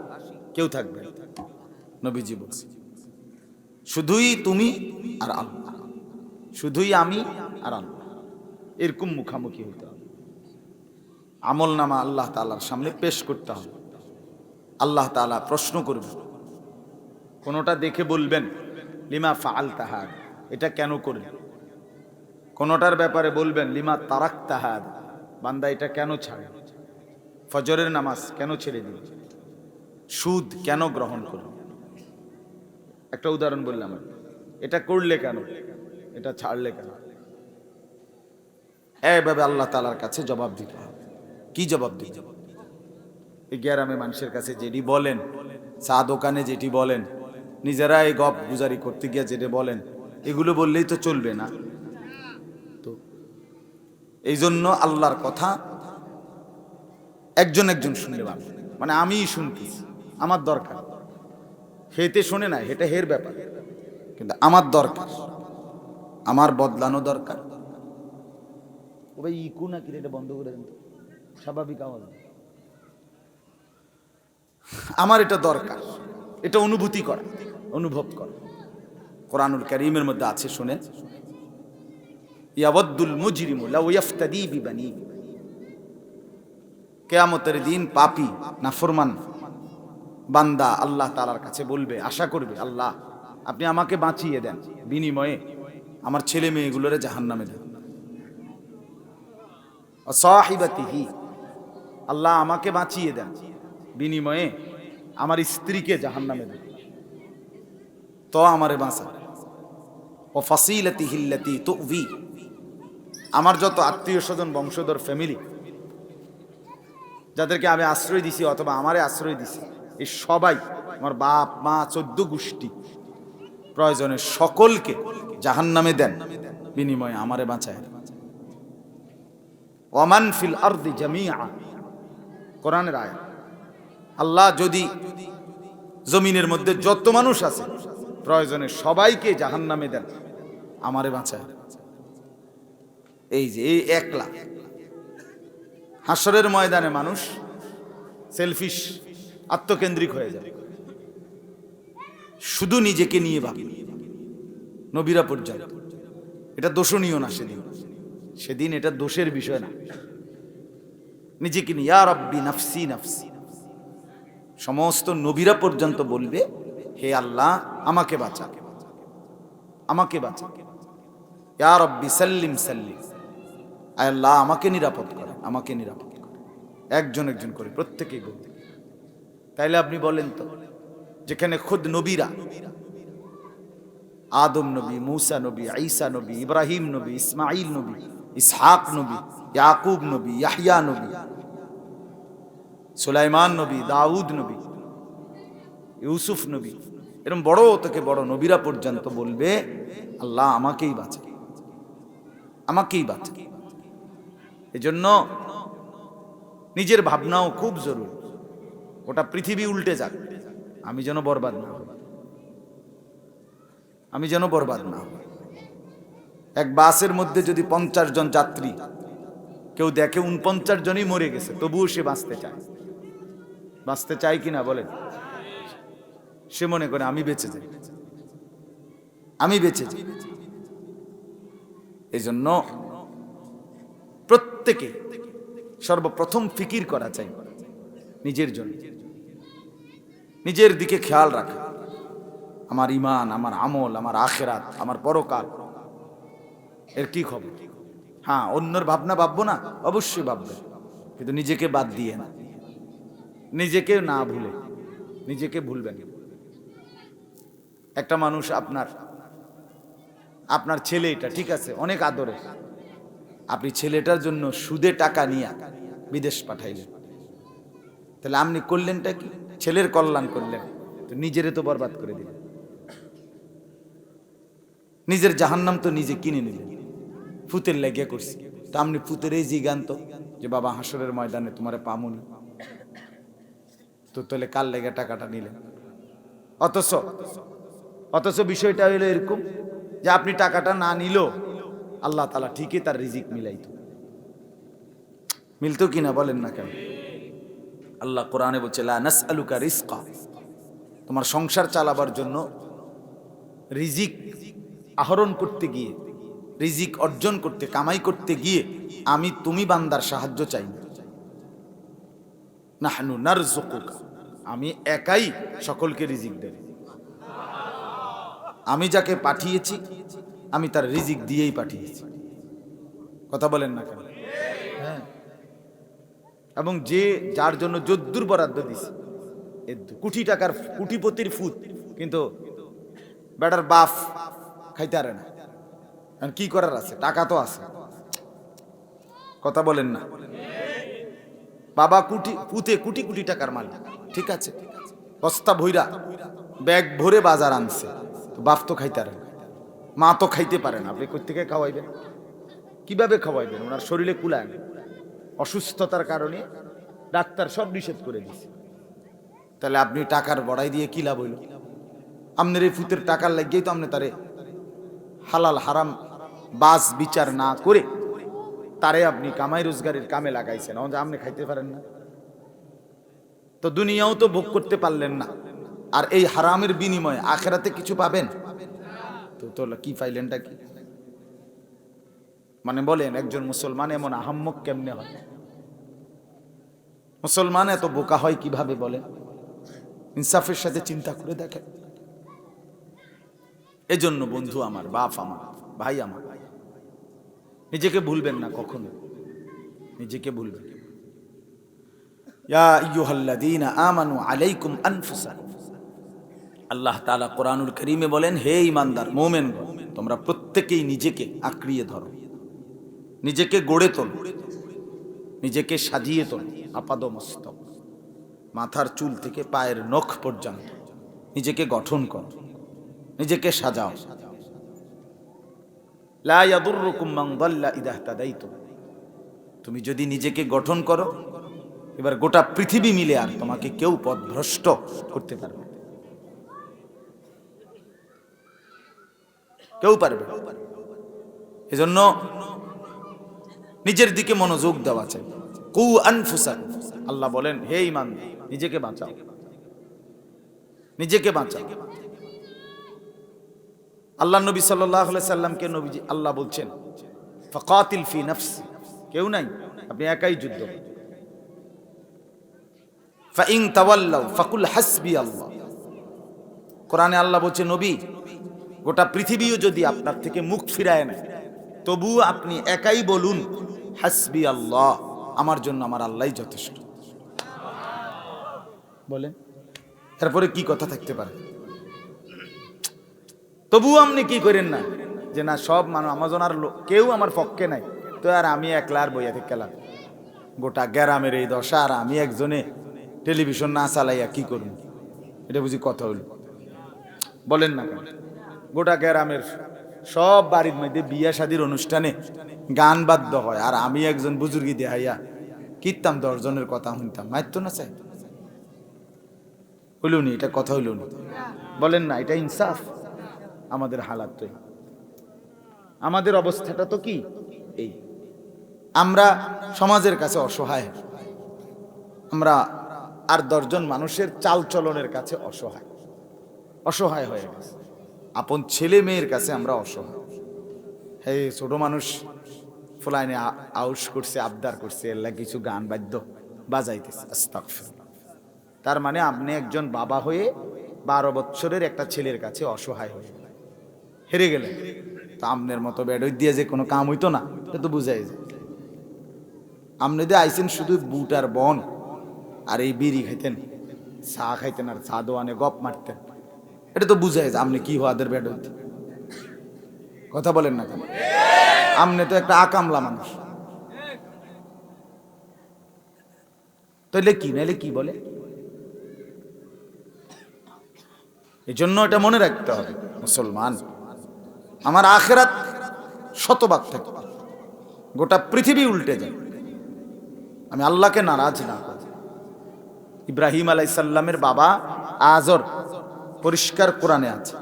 [SPEAKER 1] কেউ থাকবে না। নবীজি বলছেন শুধুই তুমি আর আল্লাহ, শুধুই আমি আর আল্লাহ, এরকম মুখামুখি হইতে হবে। আমল নামা আল্লাহ তাআলার সামনে পেশ করতে হবে। আল্লাহ তাআলা প্রশ্ন করবেন, কোনোটা দেখে বলবেন লিমা ফাআলতা হাযা, এটা কেন করলে। কোনোটার ব্যাপারে বলবেন লিমা তারাকতা হাযা, বান্দা এটা কেন ছাড়ে। ফজরের নামাজ কেন ছেড়ে দিল, সুদ কেন গ্রহণ করল। একটা উদাহরণ বললাম, এটা করলে কেন, এটা ছাড়লে কেন। এইভাবে আল্লাহ তাআলার কাছে জবাব দিতে হবে। কি জবাব দিতে? এই গ্রামে মানুষের কাছে যেটি বলেন, চা দোকানে যেটি বলেন, নিজেরা এই গপ গুজারি করতে গিয়ে যেটা বলেন, এগুলো বললেই তো চলবে না। তো এই জন্য আল্লাহর কথা একজন একজন শুনলে ভালো, মানে আমি শুনতেছি, আমার দরকার। হেতে শোনে না, এটা হের ব্যাপার, কিন্তু আমার দরকার, আমার বদলানো দরকার। ও ভাই ইকু নাকি এটা বন্ধ করে দেন, স্বাভাবিক আওয়াজ। আমার এটা দরকার, এটা অনুভূতি করা, অনুভব করা। কোরআনুল কারীমের মধ্যে আছে, শুনেন, ইয়াওয়াদ্দুল মুজরিমু লাউ ইয়াফতাদি বিবানি। কিয়ামতের দিন পাপী নাফরমান বান্দা আল্লাহ তাআলার কাছে বলবে, আশা করবে, আল্লাহ আপনি আমাকে বাঁচিয়ে দেন, বিনিময়ে আমার ছেলে মেয়েগুলোরে জাহান্নামে দেন। সাহিবাতিহি, আল্লাহ আমাকে বাঁচিয়ে দেন, বিনিময়ে আমার স্ত্রীকে জাহান্নামে দেন, তো আমারে বাঁচা। ও ফাসিলাতিহি আল্লাতী তুযি, আমার যত আত্মীয় স্বজন বংশধর ফ্যামিলি যাদেরকে আমি আশ্রয় দিছি অথবা আমারে আশ্রয় দিছি, এই সবাই আমার বাপ মা 14 গোষ্ঠী প্রয়োজনে সকলকে জাহান্নামে দেন, বিনিময়ে আমারে বাঁচায়। ওয়ামান ফিল আরদি জামিআ, কোরআনের আয়াত। আল্লাহ যদি জমিনের মধ্যে যত মানুষ আছে প্রয়োজনে সবাইকে জাহান্নামে দেন, আমারে বাঁচায়। এই যে এই একলা হাসরের ময়দানে মানুষ সেলফিশ, আত্মকেন্দ্রিক হয়ে যায়, শুধু নিজেকে নিয়ে ভাবে, নবীরা পর্যন্ত। এটা দোষণীয় না, সেদিন এটা দোষের বিষয় না। নিজেকে নিয়ে ইয়া রাব্বি নাফসি নাফসি, সমস্ত নবীরা পর্যন্ত বলবে, হে আল্লাহ আমাকে বাঁচা, আমাকে বাঁচা। ইয়া রাব্বি সাল্লিম সাল্লিম, আয় আল্লাহ আমাকে নিরাপদ করে, আমাকে নিরাপদ করে। একজন একজন করে প্রত্যেকেই বলবে। তাইলে আপনি বলেন তো, যেখানে খুদ নবীরা, আদম নবী, মূসা নবী, ঈসা নবী, ইব্রাহিম নবী, ইসমাঈল নবী, ইসহাক নবী, ইয়াকুব নবী, ইয়াহইয়া নবী, সুলাইমান নবী, দাউদ নবী, ইউসুফ নবী, এরকম বড় থেকে বড় নবীরা পর্যন্ত বলবে, আল্লাহ আমাকেই বাঁচা, আমাকেই বাঁচা। এজন্য নিজের ভাবনাও খুব জরুরি। ওটা পৃথিবী উল্টে যাক, আমি যেন বরবাদ না হই, আমি যেন বরবাদ না হই। এক বাসের মধ্যে যদি 50 জন যাত্রী কেউ দেখে 49 জনই মরে গেছে, তবুও সে বাঁচতে চায়, বাঁচতে চায় কিনা বলেন? সে মনে করে আমি বেঁচে যাই, আমি বেঁচে যাই। এই জন্য প্রত্যেকে সর্বপ্রথম ফিকির করা চাই নিজের জন্য, নিজের দিকে খেয়াল রাখা। আমার ঈমান, আমার আমল, আমার আখিরাত, আমার পরকাল, এর কি খবর? হ্যাঁ, অন্যের ভাবনা ভাববো না, অবশ্যই ভাববে, কিন্তু নিজেকে বাদ দিয়ে না, নিজেকে না ভুলে, নিজেকে ভুলবেন। একটা মানুষ আপনার ছেলে, এটা ঠিক আছে, অনেক আদরে, আপনি ছেলেটার জন্য সুদে টাকা নিয়ে বিদেশ পাঠাইলেন, তাহলে আপনি করলেনটা কি? ছেলের কল্যাণ করলেন, তো নিজেরে তো বরবাদ করে দিলেন, নিজের জাহান্নাম তো নিজে কিনে নিলেন, ফুতের লেগে করছি। তো আপনি ফুতের এই জিগান তো যে বাবা হাসরের ময়দানে তোমারে পামুনি, তো তাহলে কার লেগে টাকাটা নিলেন? অথচ বিষয়টা হলো এরকম যে আপনি টাকাটা না নিল, আল্লাহ তাআলা ঠিকই তার রিজিক মিলাইতো, মিলতো কিনা বলেন না কেন? আল্লাহ কোরআনে বলছে, লা নাসআলুকা রিজকা, তোমার সংসার চালাবার জন্য রিজিক আহরণ করতে গিয়ে, রিজিক অর্জন করতে, কামাই করতে গিয়ে তুমি বান্দার সাহায্য চাই না। নাহনু নারযুকুকা, আমি একাই সকলকে রিজিক দেব, আমি যাকে পাঠিয়েছি আমি তার রিজিক দিয়েই পাঠিয়েছি। কথা বলেন না কেন? হ্যাঁ, এবং যার জন্য যদ্দুর বরাদ্দ দিছে, কোটি টাকার কোটিপতির ফুত, কিন্তু বেটার বাপ খাইতে পারে না, কি করার আছে? টাকা তো আছে। কথা বলেন না? বাবা পুতে কোটি কোটি টাকার মালিক, ঠিক আছে, বস্তা ভইরা ব্যাগ ভরে বাজার আনছে, তো বাপ তো খাইতে পারে না, মা তো খাইতে পারে না, আপনি কোথা থেকে খাওয়াইবেন? কিভাবে খাওয়াইবেন? ওনার শরীরে কুলায় না, অসুস্থতার কারণে ডাক্তার সব নিষেধ করে দিয়েছে। তাহলে আপনি টাকার বড়াই দিয়ে কি লাভ হইল? আপনার এই ফুতের টাকার লাগিয়েই তো আপনি তারে হালাল হারাম বাস বিচার না করে তারে আপনি কামাই রোজগারের কামে লাগাইছেন, আপনি খাইতে পারেন না, তো দুনিয়াও তো ভোগ করতে পারলেন না, আর এই হারামের বিনিময়ে আখেরাতে কিছু পাবেন? তো কি পাইলেনটা কি? মানে বলেন একজন মুসলমান এমন আহাম্মক কেমনে হয়? মুসলমান এত বোকা হয় কিভাবে বলেন? ইনসাফের সাথে চিন্তা করে দেখেন। এজন্য বন্ধু আমার, বাপ আমার, ভাই আমার, নিজেকে ভুলবেন না কখনো, নিজেকে ভুলবেন। ইয়া আইয়ুহাল্লাযীনা আমানু আলাইকুম আনফুসাকুম, আল্লাহ তাআলা কোরআনুল কারীমে বলেন, হে ঈমানদার মুমিনগণ, তোমরা প্রত্যেকেই নিজেকে আঁকড়িয়ে ধরো, নিজেকে গড়ে তোলো, নিজেকে সাজিয়ে তোলো, আপাদমস্তক, মাথার চুল থেকে পায়ের নখ পর্যন্ত নিজেকে গঠন করো, নিজেকে সাজাও। লা ইয়াদুররুকুম মান দাল্লা ইযা ইহতাদাইতুম, তুমি যদি নিজেকে গঠন করো, এবার গোটা পৃথিবী মিলে আর তোমাকে কেউ পথভ্রষ্ট করতে পারবে না, কেউ পারবে না। এজন্য নিজের দিকে মনোযোগ দেওয়া চাই। কু আনফুসাকুম, আল্লাহ বলেন হে ঈমান, নিজেকে বাঁচাও, নিজেকে বাঁচাও। আল্লাহ নবী সাল্লাল্লাহু আলাইহি সাল্লামকে নবীজি আল্লাহ বলছেন, ফাকাতিল ফি নাফসি, কেউ নাই, আপনি একাই যুদ্ধ। ফাইন তাওয়াল্লাউ ফাকুল হাসবি আল্লাহ, কোরআনে আল্লাহ বলছে নবী, গোটা পৃথিবীও যদি আপনার থেকে মুখ ফিরায় নেয়, তবুও আপনি একাই বলুন হাসবি আল্লাহ, আমার জন্য আমার আল্লাহই যথেষ্ট। বলেন তারপরে কি কথা থাকতে পারে? তবুও আপনি কি করেন না যে না সব মানুষ আমাজন আর কেউ আমার পক্ষে নাই, তো আর আমি একলা আর বইয়া থেকে গেলাম, গোটা গ্রামের এই দশা, আর আমি একজনে টেলিভিশন না চালাইয়া কি করব? এটা বুঝি কথা হইল? বলেন না কেন? গোটা গ্রামের সব বাড়ির মধ্যে বিয়া শাদির অনুষ্ঠানে গান বাদ্য হয়, আর আমি একজন বুজুর্গি দেহাইয়া কীর্তাম 10 জনের কথা শুনতাম, মাইতো না চাই? হইল নি? এটা কথা হইল নি? বলেন না, এটা ইনসাফ? আমাদের হালাত তো, আমাদের অবস্থাটা তো কি এই, আমরা সমাজের কাছে অসহায়, আমরা আর 10 জন মানুষের চাল চলনের কাছে অসহায়, অসহায় হয়ে গেছে, আপন ছেলে মেয়ের কাছে আমরা অসহায়। হে ছোট মানুষ ফুলাইনে আউশ করছে, আবদার করছে, এল্লা কিছু গান বাদ্য বাজাইতেছে, আস্তাগফিরুল্লাহ। তার মানে আপনি একজন বাবা হয়ে 12 বছরের একটা ছেলের কাছে অসহায় হয়ে হেরে গেলেন, তো আমনের মতো বেডই দিয়ে যে কোনো কাম হইতো না, এটা তো বুঝাই যায়। আপনি দিয়ে আইসেন শুধু বুট আর বন আর এই বিড়ি খাইতেন, চা খাইতেন, আর চা দোয়ানে গপ মারতেন, এটা তো বুঝাই যায় আপনি কি হওয়াদের বেড হইতেন। কথা বলেন না কেন? আমনে তো একটা আকামলা মানুষ, তাইলে কি নাইলে কি বলে? এই জন্য এটা মনে রাখতে হবে, মুসলমান আমার আখিরাত শতভাগ থাকে, গোটা পৃথিবী উল্টে যায়, আমি আল্লাহকে নারাজ না করি। ইব্রাহিম আলাইহিস সালামের বাবা আজর, পরিষ্কার কোরআনে আছে,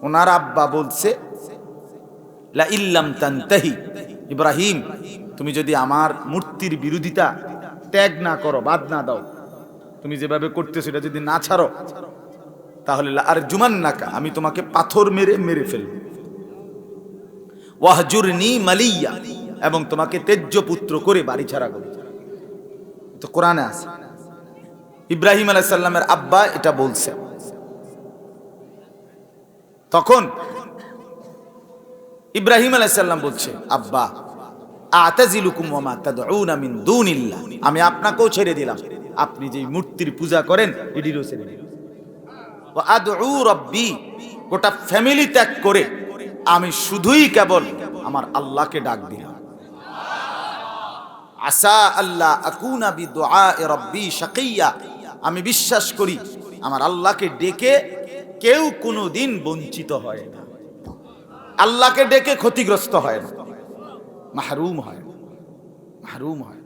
[SPEAKER 1] ওনার আব্বা বলছে লা ইল্লাম তানতাহি, ইব্রাহিম তুমি যদি আমার মূর্তির বিরোধিতা ত্যাগ না করো, বাদ না দাও, তুমি যেভাবে করতেছো এটা যদি না ছাড়ো, তাহলে আর জুমান্নাকা, আমি তোমাকে পাথর মেরে মেরে ফেলব, ওয়াহজুরনি মালিয়া, এবং তোমাকে তেজ্য পুত্র করে বাড়ি ছাড়া করব। তো কোরআনে আছে, ইব্রাহিম আলাইহিস সালামের আব্বা এটা বলছে। তখন ইব্রাহিম আলাইহিস সালাম বলছে, আব্বা আতাজিলুকুম ওয়া মা তাদউনা মিন দুনিল্লাহ, আমি আপনাকেও ছেড়ে দিলাম, আপনি যে মূর্তির পূজা করেন এটিরও ছেড়ে দিলাম, ওয়া আদউ রাব্বি, গোটা ফ্যামিলি ত্যাগ করে আমি শুধুই কেবল আমার আল্লাহকে ডাক দিলাম। আসা আল্লাহ আকুনা বিদুআই রাব্বি শাকিয়া, আমি বিশ্বাস করি আমার আল্লাহকে ডেকে কেউ কোনোদিন বঞ্চিত হয় না, আল্লাহকে ডেকে ক্ষতিগ্রস্ত হয় না, মাহরুম হয়, মাহরুম হয়।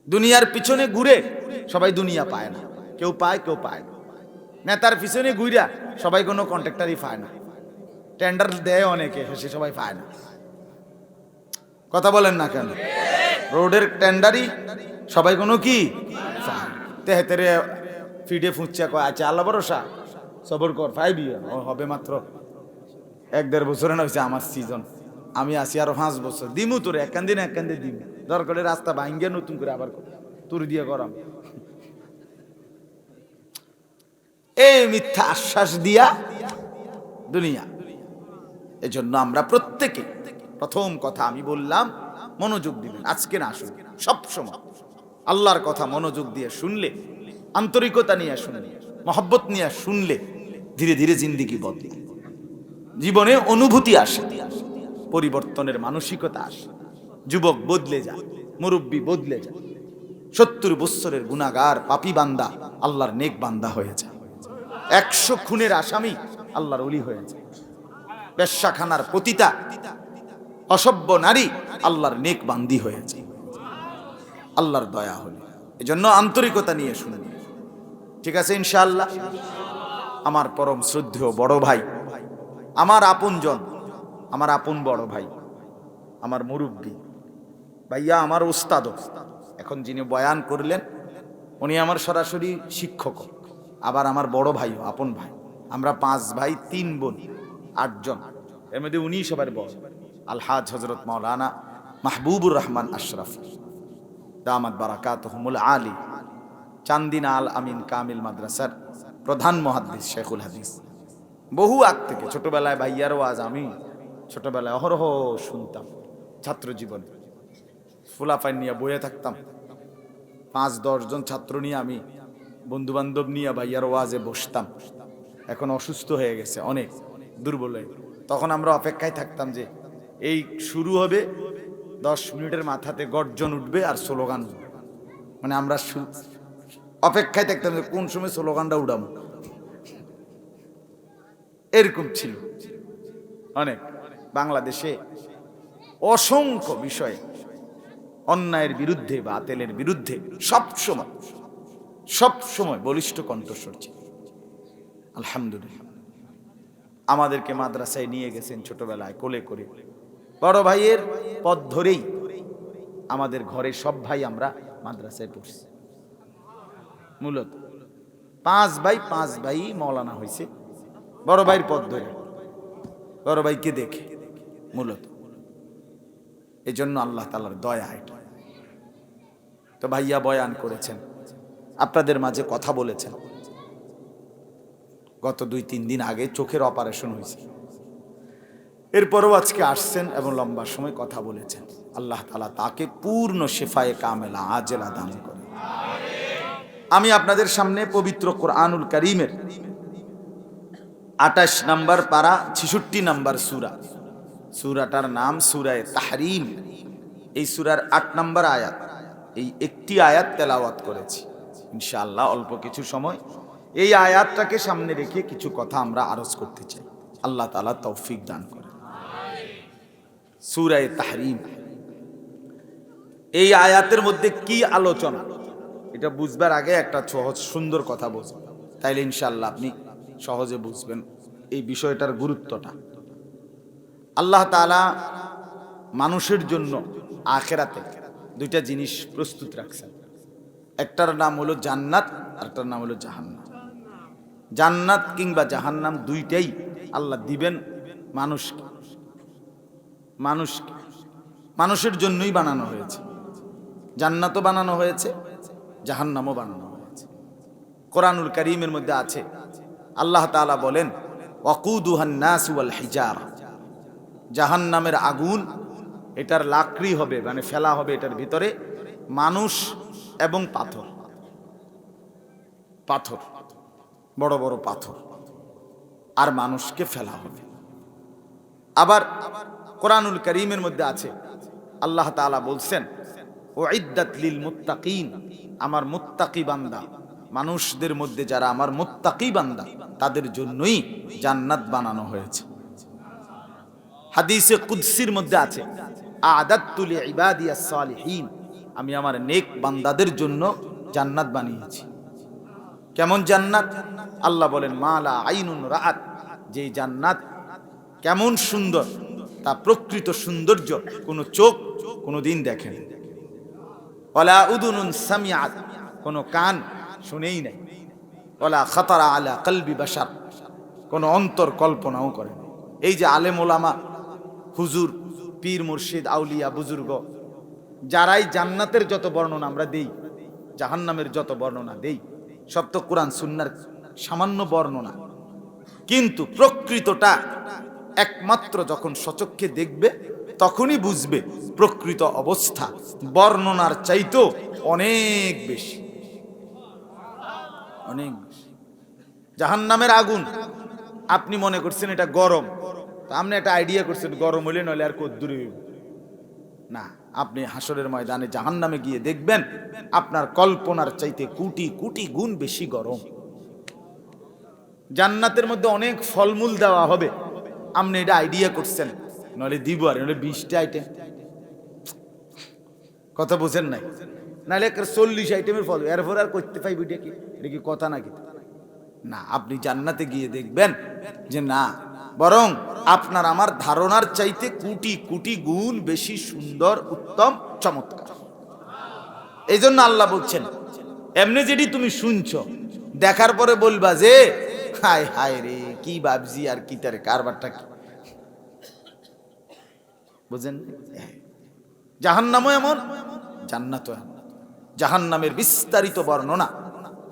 [SPEAKER 1] দুনিয়ার পিছনে ঘুরে সবাই দুনিয়া পায় না, কেউ পায় কেউ পায় না। নেতার পিছনে ঘুরা সবাই কোনো কন্ট্রাক্টরই পায় না, টেন্ডার দেয় অনেকে, সে সবাই পায় না। কথা বলেন না কেন? রোডের টেন্ডারই সবাই কোনো কি তেহে তেরে ফিডে ফুঁচা কয়, আচ্ছা আল্লাহ ভরসা, সবর কর, পাইবি, হবে মাত্র 1-1.5 বছরে না হয়েছে আমার সিজন, আমি আছি আরো 5 বছর, দিমু তোরে একখান দিন দিমু, দরকার হলে রাস্তা ভাঙ্গে নতুন করে আবার তোর দিয়ে করাম। এই মিথ্যা আশ্বাস দিয়া দুনিয়া। এজন্য আমরা প্রত্যেকে, প্রথম কথা আমি বললাম মনোযোগ দিবেন, আজকে না আসুন, সব সময় আল্লাহর কথা মনোযোগ দিয়ে শুনলে, আন্তরিকতা নিয়ে শুনলে, মহব্বত নিয়ে শুনলে ধীরে ধীরে জিন্দেগি বদলে, জীবনে অনুভূতি আসে, পরিবর্তনের মানসিকতা আসে, যুবক বদলে যায়, মুরব্বী বদলে যায়, 70 বছরের গুনাহগার পাপী বান্দা আল্লাহর নেক বান্দা হয়ে যায়, 100 খুনের আসামি আল্লাহর ওলি হয়ে যায়, বেশ্যাখানার পতিতা অসভ্য নারী আল্লাহর নেক বান্দি হয়ে যায় আল্লাহর দয়া হলে। এজন্য আন্তরিকতা নিয়ে শুনুন, ঠিক আছে ইনশাআল্লাহ। আমার পরম শ্রদ্ধেয় বড় ভাই, আমার আপনজন, আমার আপন বড় ভাই, আমার মুরব্বী ভাইয়া, আমার উস্তাদ, এখন যিনি বয়ান করলেন উনি আমার সরাসরি শিক্ষক, আবার আমার বড় ভাইও, আপন ভাই। আমরা 5 ভাই 3 বোন, 8 জন, এর মধ্যে উনি সবার বড়, আলহাজ হযরত মাওলানা মাহবুবুর রহমান আশরাফ দামাত বারাকাতুহুমুল আলী, চান্দিনা আল আমিন কামিল মাদ্রাসার প্রধান মুহাদ্দিস শেখুল হাদিস। বহু আগ থেকে ছোটবেলায় ভাইয়ার ওয়াজ আমি ছোটবেলায় অহরহ শুনতাম, ছাত্র জীবনে ফুলাফাই নিয়ে বয়ে থাকতাম, 5-10 জন ছাত্র নিয়ে আমি বন্ধু বান্ধব নিয়ে ভাইয়ার ওয়াজে বসতাম। এখন অসুস্থ হয়ে গেছে, অনেক দুর্বল হয়ে, তখন আমরা অপেক্ষায় থাকতাম যে এই শুরু হবে, 10 মিনিটের মাথাতে গর্জন উঠবে আর স্লোগান উঠবে, মানে আমরা অপেক্ষায় থাকতাম যে কোন সময় স্লোগানটা উঠাবো, এরকম ছিল। অনেক বাংলাদেশে অসংখ্য বিষয়ে অন্যায়ের বিরুদ্ধে বা বাতিলের বিরুদ্ধে সব সময় বলিষ্ঠ কণ্ঠস্বর ছিল। আলহামদুলিল্লাহ, আমাদেরকে মাদ্রাসায় নিয়ে গেছেন ছোটবেলায় কোলে করে, বড় ভাইয়ের পথ ধরেই আমাদের ঘরে সব ভাই আমরা মাদ্রাসায় পড়ছি। মূলত 5 ভাই মৌলানা হয়েছে বড় ভাইয়ের পথ ধরে, বড় ভাইকে দেখে মূলত। এই জন্য আল্লাহ তাআলার দয়া এটা। তো ভাইয়া বয়ান করেছেন, আপনাদের মাঝে কথা বলেছেন। গত 2-3 দিন আগে চোখের অপারেশন হয়েছে, এরপরও আজকে আসছেন এবং লম্বা সময় কথা বলেছেন। আল্লাহ তাআলা তাকে পূর্ণ শিফায়ে কামেলা আজেলা দান করেন। আমি আপনাদের সামনে পবিত্র কোরআনুল কারীমের 28 নম্বর পারা 66 নম্বর সূরা, সূরাটার নাম সূরায়ে তাহরীম। এই সূরার 8 নম্বর আয়াত, এই একটি আয়াত তেলাওয়াত করেছি ইনশাআল্লাহ। অল্প কিছু সময় এই আয়াতটাকে সামনে রেখে কিছু কথা আমরা আরজ করতে চাই, আল্লাহ তাআলা তৌফিক দান করেন। সূরায়ে তাহরীম, এই আয়াতের মধ্যে কি আলোচনা এটা বুঝবার আগে একটা সহজ সুন্দর কথা বুঝবেন, তাইলে ইনশাআল্লাহ আপনি সহজে বুঝবেন এই বিষয়টার গুরুত্বটা। আল্লাহ তাআলা মানুষের জন্য আখিরাতে 2টা জিনিস প্রস্তুত রাখছেন, একটার নাম হলো জান্নাত, আরেকটার নাম হলো জাহান্নাম। জান্নাত কিংবা জাহান্নাম দুইটাই আল্লাহ দিবেন মানুষকে, মানুষের জন্যই বানানো হয়েছে। জান্নাতও বানানো হয়েছে, জাহান্নামও বানানো হয়েছে। কোরআনুল কারীমের মধ্যে আছে, আল্লাহ তাআলা বলেন ওয়াকুদুহান নাস ওয়াল হিজারা, জাহান্নামের আগুন, এটার লাকড়ি হবে, মানে ফেলা হবে এটার ভিতরে মানুষ এবং পাথর, বড় বড় পাথর, আর মানুষকে ফেলা হবে। আবার কোরআনুল কারীমের মধ্যে আছে, আল্লাহ তাআলা বলছেন উইদ্দাত লিল মুত্তাকিন, আমার মুত্তাকি বান্দা, মানুষদের মধ্যে যারা আমার মুত্তাকি বান্দা তাদের জন্যই জান্নাত বানানো হয়েছে। হাদিসে কুদসির মধ্যে আছে আ'দাততু লিইবাদিয়াস সালিহিন, আমি আমার নেক বান্দাদের জন্য জান্নাত বানিয়েছি। কেমন জান্নাত? আল্লাহ বলেন মালা আইনুন রাআত, যে জান্নাত কেমন সুন্দর, তা প্রকৃত সৌন্দর্য কোনো চোখ কোনোদিন দেখেনি, ওয়ালা উদুনুন সামিআত, কোনো কান শুনেই নাই, ওয়ালা খাতারা আলা কলবি বাশার, কোনো অন্তর কল্পনাও করেনি। এই যে আলেম ওলামা, হুজুর, পীর, মুর্শিদ, আউলিয়া, বুজুর্গ, যারাই জান্নাতের যত বর্ণনা আমরা দেই, জাহান্নামের যত বর্ণনা দেই, সব তো কোরআন সুন্নাহর সামান্য বর্ণনা। কিন্তু প্রকৃতটা একমাত্র যখন সচক্ষে দেখবে তখনই বুঝবে প্রকৃত অবস্থা বর্ণনার চাইতো অনেক বেশি, অনেক বেশি। জাহান্নামের আগুন আপনি মনে করছেন এটা গরম, তা আপনি একটা আইডিয়া করছেন গরম হইলে নইলে আর কদ্দুরে হইব না। আপনি হাসরের ময়দানে জাহান্নামে গিয়ে দেখবেন আপনার কল্পনার চাইতে কোটি কোটি গুণ বেশি গরম। জান্নাতের মধ্যে অনেক ফলমূল দেওয়া হবে, আপনি এটা আইডিয়া করছেন, নইলে দিব আর নইলে 20টা আইটেম, কথা বুঝেন নাই, নাহলে 40 আইটেমের ফল, এরপর আর করতে পাইব, এটা কি কথা নাকি? না, আপনি জান্নাতে গিয়ে দেখবেন যে না, বরং আপনার আমার ধারণার চাইতে কোটি কোটি গুণ বেশি সুন্দর, উত্তম, চমৎকার। এই জন্য আল্লাহ বলছেন, এমনি যেটি তুমি শুনছো দেখার পরে বলবা যে হায় হায় রে, কি ভাবছি আর কি তার কারবারটা কি, বুঝেন? জাহান্নামও এমন, জান্নাতও এমন। জাহান্নামের বিস্তারিত বর্ণনা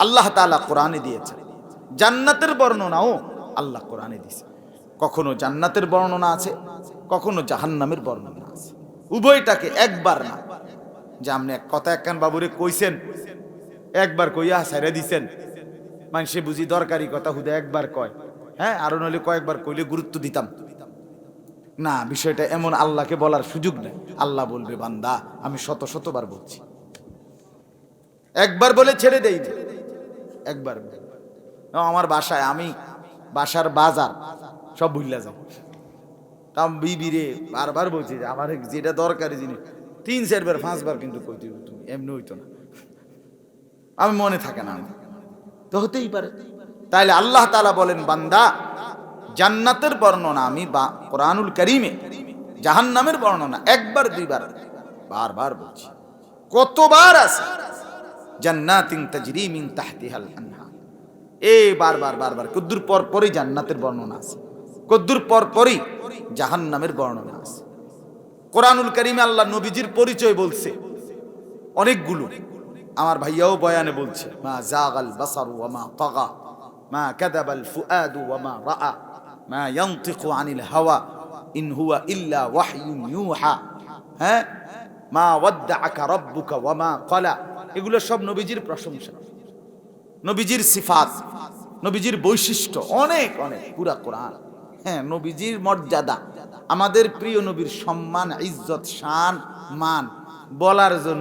[SPEAKER 1] আল্লাহ তাআলা কোরআনে দিয়েছেন, জান্নাতের বর্ণনাও আল্লাহ কোরআনে দিয়েছে। কখনো জান্নাতের বর্ণনা আছে, কখনো জাহান্নামের বর্ণনা আছে, উভয়টাকে একবার না, যে আপনি এক কথা একখান বাবুরে কইছেন, একবার কইয়া ছাইরা দিছেন, মানুষে বুঝি দরকারি কথা হুদা একবার কয়, হ্যাঁ, আরো নইলে কয়েকবার কইলে গুরুত্ব দিতাম না। বিষয়টা এমন, আল্লাহকে বলার সুযোগ নেই। আল্লাহ বলবে, বান্দা আমি শত শতবার বলছি, একবার বলে ছেড়ে দেই না, একবার। আমার বাসায়, আমি বাসার বাজার সব ভুললা যাও, তাম বিবিরে বারবার বলছি যে আমার যেটা দরকারি জিনিস 3-4 বার 5 বার কিন্তু কইতে, তুমি এমনি হইতো না, আমি মনে থাকে না, তো হতেই পারে। তাইলে আল্লাহ তাআলা বলেন, বান্দা জান্নাতের বর্ণনা আমি কোরআনুল কারীমে, জাহান্নামের বর্ণনা একবার দুইবার বারবার বলছি। কতবার আছে? জান্নাতিন তাজরি মিন তাহতিহাল আনহার, এই বারবার বারবার, কদ্দুর পর পরই জান্নাতের বর্ণনা আছে, কদ্দুর পর পরই জাহান্নামের বর্ণনা আছে। কোরআনুল কারীমে আল্লাহ নবীজির পরিচয় বলছে অনেকগুলো, আমার ভাইয়াও বয়ানে বলছে, মা জাগাল বাসারু ওয়া মা তাগা, মা কাযাবাল ফুআদু ওয়া মা রাআ, মা ইয়ানতিকু আনিল হাওয়া ইন হুয়া ইল্লা ওয়াহয়ুন ইউহা, হ্যাঁ, মা ওয়াদ্দাআকা রাব্বুকা ওয়া মা ক্বালা। এগুলো সব নবীজির প্রশংসা, নবীজির সিফাত, নবীজির বৈশিষ্ট্য, অনেক অনেক, পুরা কোরআন। হ্যাঁ, নবীজির মর্যাদা, আমাদের প্রিয় নবীর সম্মান, ইজ্জত, শান, মান বলার জন্য